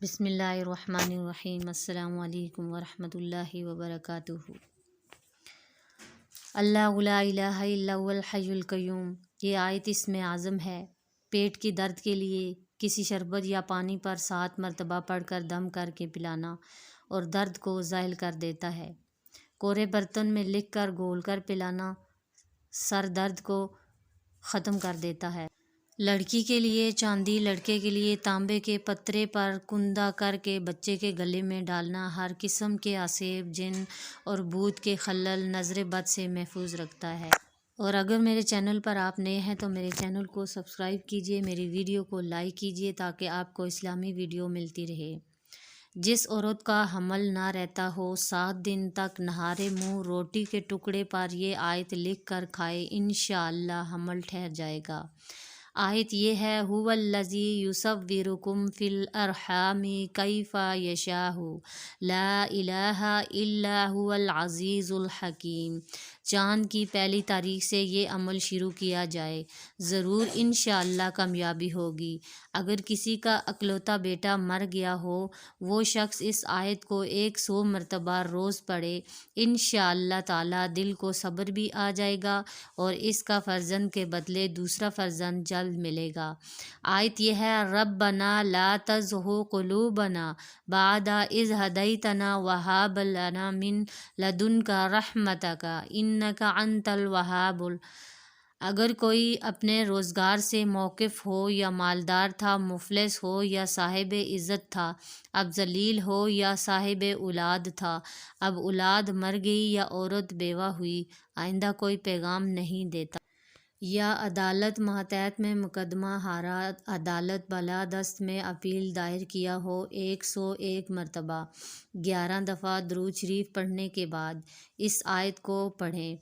بسم اللہ الرحمن الرحیم۔ السلام علیکم ورحمۃ اللہ وبرکاتہ۔ اللہ لا الہ الا هو الحی القیوم، یہ آیت اسم اعظم ہے۔ پیٹ کی درد کے لیے کسی شربت یا پانی پر 7 مرتبہ پڑھ کر دم کر کے پلانا اور درد کو زائل کر دیتا ہے۔ کورے برتن میں لکھ کر گھول کر پلانا سر درد کو ختم کر دیتا ہے۔ لڑکی کے لیے چاندی، لڑکے کے لیے تانبے کے پترے پر کندہ کر کے بچے کے گلے میں ڈالنا ہر قسم کے عصیب، جن اور بھوت کے خلل، نظر بد سے محفوظ رکھتا ہے۔ اور اگر میرے چینل پر آپ نئے ہیں تو میرے چینل کو سبسکرائب کیجئے، میری ویڈیو کو لائک کیجئے تاکہ آپ کو اسلامی ویڈیو ملتی رہے۔ جس عورت کا حمل نہ رہتا ہو 7 دن تک نہارے منہ روٹی کے ٹکڑے پر یہ آیت لکھ کر کھائے، انشاءاللہ حمل ٹھہر جائے گا۔ آیت یہ ہے، هو الذی یصورکم فی الارحام کیف یشاء لا الہ الا هو العزیز الحکیم۔ چاند کی پہلی تاریخ سے یہ عمل شروع کیا جائے، ضرور انشاءاللہ کامیابی ہوگی۔ اگر کسی کا اکلوتا بیٹا مر گیا ہو، وہ شخص اس آیت کو 100 مرتبہ روز پڑھے، انشاءاللہ تعالی دل کو صبر بھی آ جائے گا اور اس کا فرزند کے بدلے دوسرا فرزند جلد ملے گا۔ آیت یہ ہے، ربنا لا تزغ قلوبنا بعد اذ ہدیتنا وہب لنا من لدنک رحمتک انک انت الوہاب۔ اگر کوئی اپنے روزگار سے موقف ہو یا مالدار تھا، مفلس ہو یا صاحب عزت تھا، اب ذلیل ہو یا صاحب اولاد تھا، اب اولاد مر گئی یا عورت بیوہ ہوئی، آئندہ کوئی پیغام نہیں دیتا، یا عدالت ماتحت میں مقدمہ ہارا، عدالت بالادست میں اپیل دائر کیا ہو، 101 مرتبہ 11 دفعہ درود شریف پڑھنے کے بعد اس آیت کو پڑھیں۔